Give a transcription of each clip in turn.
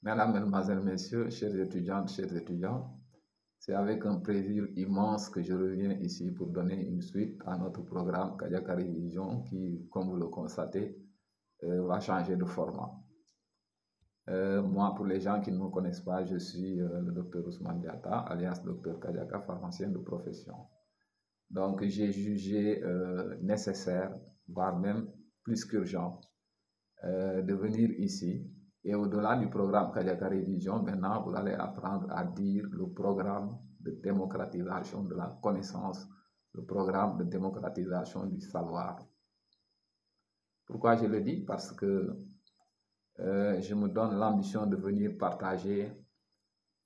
Mesdames, Mesdemoiselles, Messieurs, chers étudiantes, chers étudiants, c'est avec un plaisir immense que je reviens ici pour donner une suite à notre programme Kadiaka Révision qui, comme vous le constatez, va changer de format. Moi, pour les gens qui ne me connaissent pas, je suis le docteur Ousmane Diatta, alias docteur Kadiaka, pharmacien de profession. Donc, j'ai jugé nécessaire, voire même plus qu'urgent, de venir ici. Et au-delà du programme Kadiaka Révision, maintenant, vous allez apprendre à dire le programme de démocratisation de la connaissance, le programme de démocratisation du savoir. Pourquoi je le dis? Parce que je me donne l'ambition de venir partager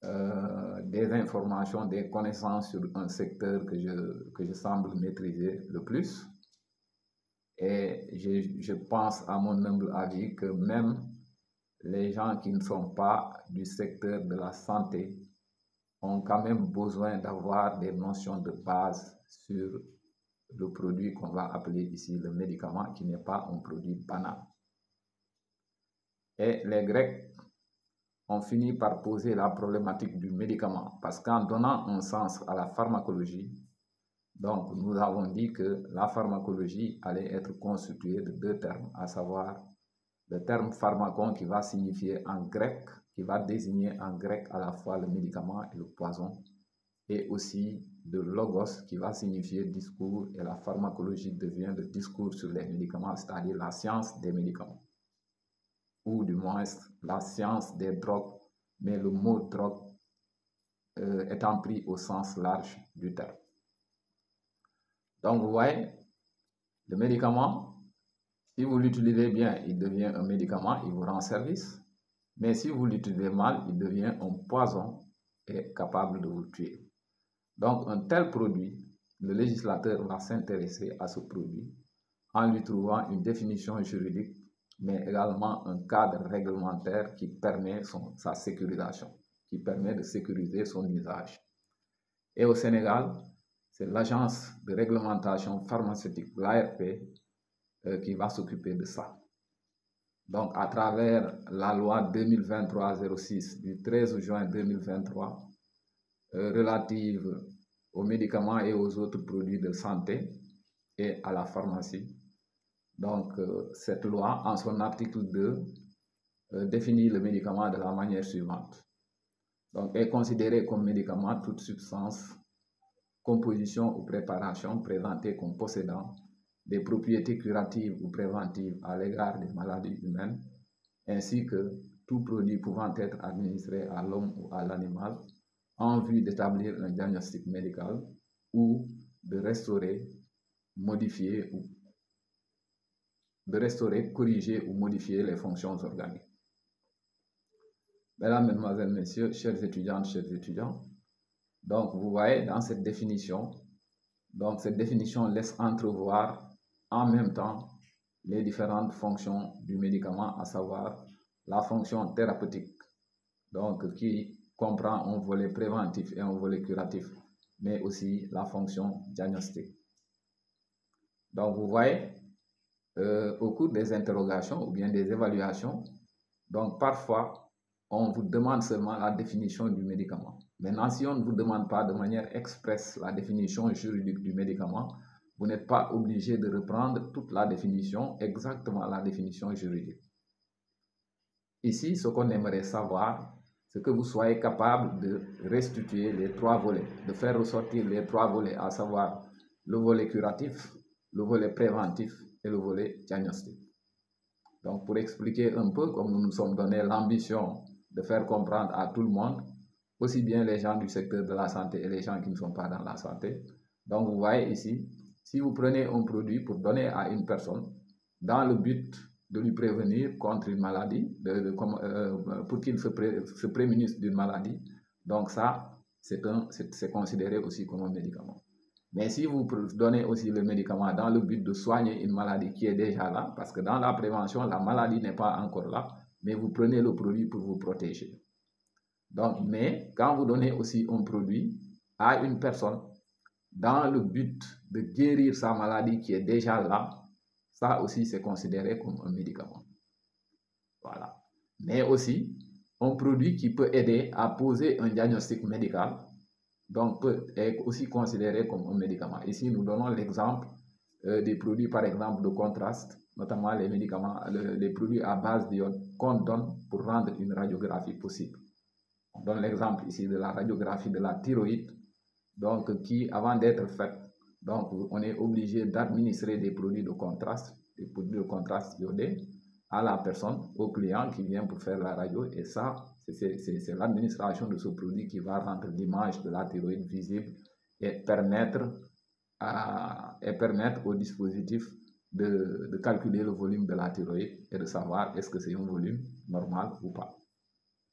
des informations, des connaissances sur un secteur que je semble maîtriser le plus. Et je pense, à mon humble avis, que même les gens qui ne sont pas du secteur de la santé ont quand même besoin d'avoir des notions de base sur le produit qu'on va appeler ici le médicament, qui n'est pas un produit banal. Et les Grecs ont fini par poser la problématique du médicament, parce qu'en donnant un sens à la pharmacologie, donc nous avons dit que la pharmacologie allait être constituée de deux termes, à savoir le terme pharmacon qui va signifier en grec, qui va désigner en grec à la fois le médicament et le poison, et aussi de logos qui va signifier discours, et la pharmacologie devient le discours sur les médicaments, c'est-à-dire la science des médicaments, ou du moins la science des drogues, mais le mot drogue étant pris au sens large du terme. Donc vous voyez, le médicament, si vous l'utilisez bien, il devient un médicament, il vous rend service. Mais si vous l'utilisez mal, il devient un poison et capable de vous tuer. Donc un tel produit, le législateur va s'intéresser à ce produit en lui trouvant une définition juridique, mais également un cadre réglementaire qui permet sa sécurisation, qui permet de sécuriser son usage. Et au Sénégal, c'est l'agence de réglementation pharmaceutique, l'ARP, qui va s'occuper de ça. Donc, à travers la loi 2023-06 du 13 juin 2023 relative aux médicaments et aux autres produits de santé et à la pharmacie. Donc, cette loi, en son article 2, définit le médicament de la manière suivante. Donc, est considéré comme médicament toute substance, composition ou préparation présentée comme possédant des propriétés curatives ou préventives à l'égard des maladies humaines, ainsi que tout produit pouvant être administré à l'homme ou à l'animal en vue d'établir un diagnostic médical ou de restaurer, corriger ou modifier les fonctions organiques. Mesdames, Mesdemoiselles, Messieurs, chers étudiantes, chers étudiants, donc vous voyez dans cette définition, cette définition laisse entrevoir en même temps les différentes fonctions du médicament, à savoir la fonction thérapeutique, donc qui comprend un volet préventif et un volet curatif, mais aussi la fonction diagnostique. Donc vous voyez, au cours des interrogations ou bien des évaluations, donc parfois on vous demande seulement la définition du médicament. Maintenant, si on ne vous demande pas de manière expresse la définition juridique du médicament, vous n'êtes pas obligé de reprendre toute la définition, exactement la définition juridique. Ici, ce qu'on aimerait savoir, c'est que vous soyez capable de restituer les trois volets, de faire ressortir les trois volets, à savoir le volet curatif, le volet préventif et le volet diagnostique. Donc, pour expliquer un peu, comme nous nous sommes donné l'ambition de faire comprendre à tout le monde, aussi bien les gens du secteur de la santé et les gens qui ne sont pas dans la santé. Donc, vous voyez ici, si vous prenez un produit pour donner à une personne, dans le but de lui prévenir contre une maladie, pour qu'il se prémunisse d'une maladie, donc ça, c'est considéré aussi comme un médicament. Mais si vous donnez aussi le médicament dans le but de soigner une maladie qui est déjà là, parce que dans la prévention, la maladie n'est pas encore là, mais vous prenez le produit pour vous protéger. Donc, mais quand vous donnez aussi un produit à une personne dans le but de guérir sa maladie qui est déjà là, ça aussi c'est considéré comme un médicament. Voilà. Mais aussi, un produit qui peut aider à poser un diagnostic médical, donc peut être aussi considéré comme un médicament. Ici, nous donnons l'exemple des produits, par exemple, de contraste, notamment les médicaments, les produits à base d'iode qu'on donne pour rendre une radiographie possible. On donne l'exemple ici de la radiographie de la thyroïde, donc qui, avant d'être faite, donc on est obligé d'administrer des produits de contraste iodés à la personne, au client qui vient pour faire la radio, et ça, c'est l'administration de ce produit qui va rendre l'image de la thyroïde visible et permettre au dispositif de calculer le volume de la thyroïde et de savoir est-ce que c'est un volume normal ou pas.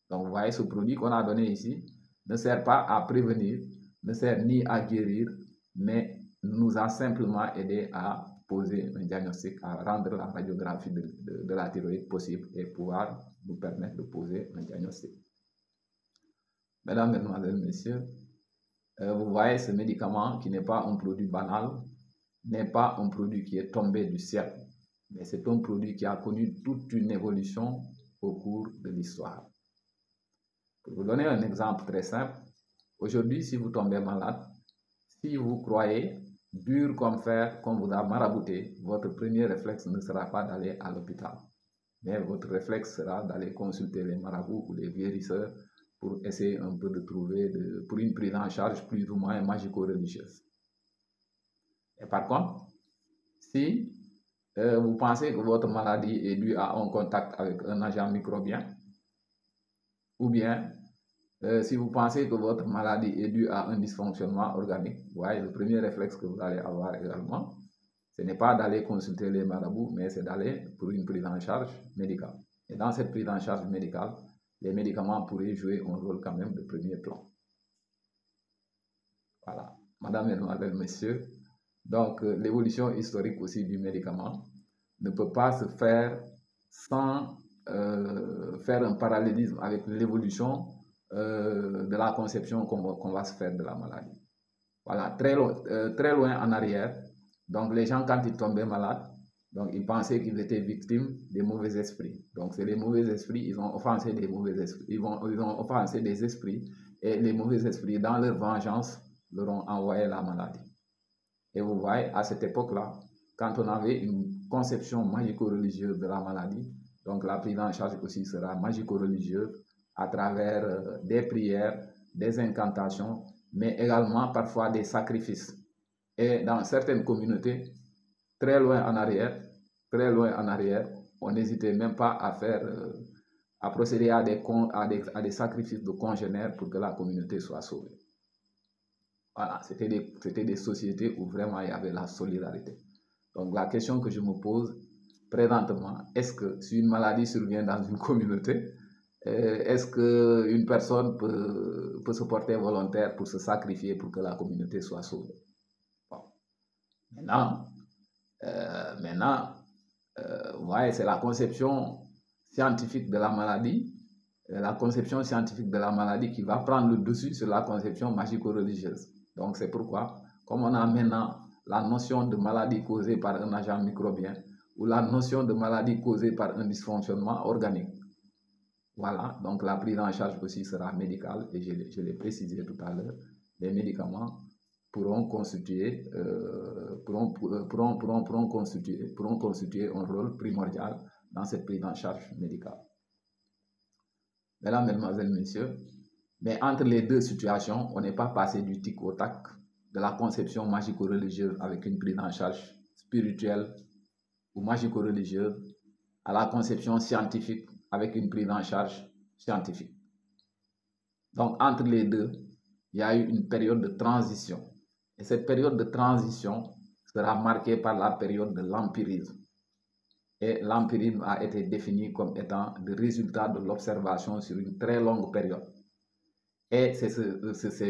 Donc vous voyez, ce produit qu'on a donné ici ne sert pas à prévenir, ne sert ni à guérir, mais nous a simplement aidé à poser un diagnostic, à rendre la radiographie de la thyroïde possible et pouvoir nous permettre de poser un diagnostic. Mesdames, Mesdemoiselles, Messieurs, vous voyez ce médicament qui n'est pas un produit banal, n'est pas un produit qui est tombé du ciel, mais c'est un produit qui a connu toute une évolution au cours de l'histoire. Pour vous donner un exemple très simple, aujourd'hui, si vous tombez malade, si vous croyez dur comme fer, qu'on vous a marabouté, votre premier réflexe ne sera pas d'aller à l'hôpital, mais votre réflexe sera d'aller consulter les marabouts ou les guérisseurs pour essayer un peu de trouver pour une prise en charge plus ou moins magico-religieuse. Et par contre, si vous pensez que votre maladie est due à un contact avec un agent microbien, ou bien si vous pensez que votre maladie est due à un dysfonctionnement organique, vous voyez, le premier réflexe que vous allez avoir également, ce n'est pas d'aller consulter les marabouts, mais c'est d'aller pour une prise en charge médicale. Et dans cette prise en charge médicale, les médicaments pourraient jouer un rôle quand même de premier plan. Voilà, Madame, Mesdemoiselles, Messieurs, donc l'évolution historique aussi du médicament ne peut pas se faire sans faire un parallélisme avec l'évolution de la conception qu'on va se faire de la maladie. Voilà, très loin en arrière, donc les gens quand ils tombaient malades, donc ils pensaient qu'ils étaient victimes des mauvais esprits. Donc c'est les mauvais esprits, ils ont offensé des mauvais esprits, ils ont offensé des esprits, et les mauvais esprits, dans leur vengeance, leur ont envoyé la maladie. Et vous voyez, à cette époque-là, quand on avait une conception magico-religieuse de la maladie, donc la prise en charge aussi sera magico-religieuse à travers des prières, des incantations, mais également parfois des sacrifices. Et dans certaines communautés, très loin en arrière, on n'hésitait même pas à procéder à des sacrifices de congénères pour que la communauté soit sauvée. Voilà, c'était des sociétés où vraiment il y avait la solidarité. Donc la question que je me pose présentement, est-ce que si une maladie survient dans une communauté, est-ce qu'une personne peut se porter volontaire pour se sacrifier pour que la communauté soit sauvée? Bon. Maintenant, vous voyez, c'est la conception scientifique de la maladie, qui va prendre le dessus sur la conception magico-religieuse. Donc c'est pourquoi, comme on a maintenant la notion de maladie causée par un agent microbien ou la notion de maladie causée par un dysfonctionnement organique, voilà, donc la prise en charge aussi sera médicale, et je l'ai précisé tout à l'heure, les médicaments pourront constituer un rôle primordial dans cette prise en charge médicale. Mesdames, Mesdemoiselles, Messieurs, mais entre les deux situations, on n'est pas passé du tic au tac, de la conception magico-religieuse avec une prise en charge spirituelle ou magico-religieuse à la conception scientifique avec une prise en charge scientifique. Donc, entre les deux, il y a eu une période de transition. Et cette période de transition sera marquée par la période de l'empirisme. Et l'empirisme a été défini comme étant le résultat de l'observation sur une très longue période. Et c'est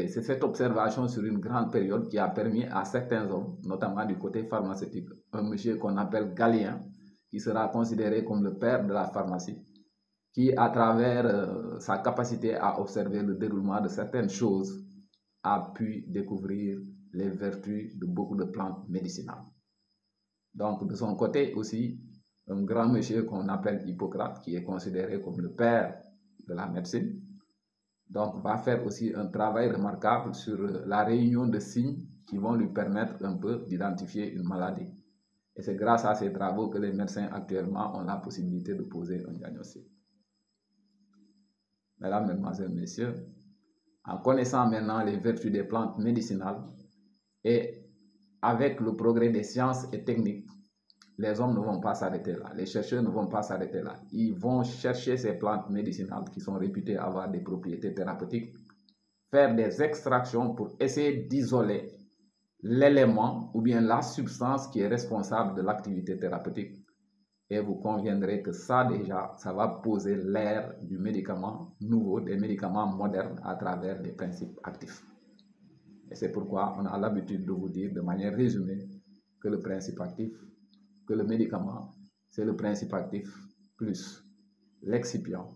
cette observation sur une grande période qui a permis à certains hommes, notamment du côté pharmaceutique, un monsieur qu'on appelle Galien, qui sera considéré comme le père de la pharmacie, qui, à travers sa capacité à observer le déroulement de certaines choses, a pu découvrir les vertus de beaucoup de plantes médicinales. Donc, de son côté aussi, un grand monsieur qu'on appelle Hippocrate, qui est considéré comme le père de la médecine. Donc, va faire aussi un travail remarquable sur la réunion de signes qui vont lui permettre un peu d'identifier une maladie. Et c'est grâce à ces travaux que les médecins actuellement ont la possibilité de poser un diagnostic. Mesdames, Mesdemoiselles, Messieurs, en connaissant maintenant les vertus des plantes médicinales et avec le progrès des sciences et techniques, les hommes ne vont pas s'arrêter là, les chercheurs ne vont pas s'arrêter là. Ils vont chercher ces plantes médicinales qui sont réputées avoir des propriétés thérapeutiques, faire des extractions pour essayer d'isoler l'élément ou bien la substance qui est responsable de l'activité thérapeutique. Et vous conviendrez que ça déjà, ça va poser l'ère du médicament nouveau, des médicaments modernes à travers les principes actifs. Et c'est pourquoi on a l'habitude de vous dire de manière résumée que le principe actif, que le médicament, c'est le principe actif plus l'excipient.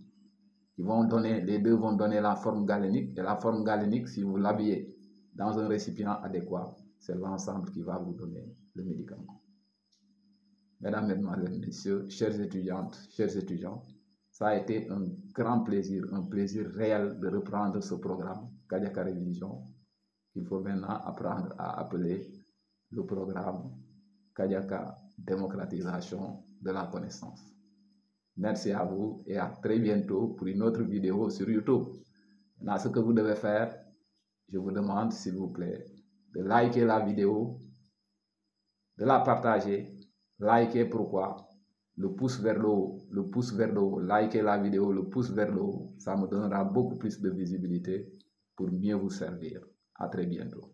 Les deux vont donner la forme galénique. Et la forme galénique, si vous l'habillez dans un récipient adéquat, c'est l'ensemble qui va vous donner le médicament. Mesdames, Mesdemoiselles, Messieurs, chères étudiantes, chers étudiants, ça a été un grand plaisir, un plaisir réel de reprendre ce programme Kadiaka Révision, qu'il faut maintenant apprendre à appeler le programme Kadiaka Démocratisation de la connaissance. Merci à vous et à très bientôt pour une autre vidéo sur YouTube. Maintenant, ce que vous devez faire, je vous demande s'il vous plaît de liker la vidéo, de la partager. Liker pourquoi? Le pouce vers le haut, le pouce vers le haut. Liker la vidéo, le pouce vers le haut. Ça me donnera beaucoup plus de visibilité pour mieux vous servir. À très bientôt.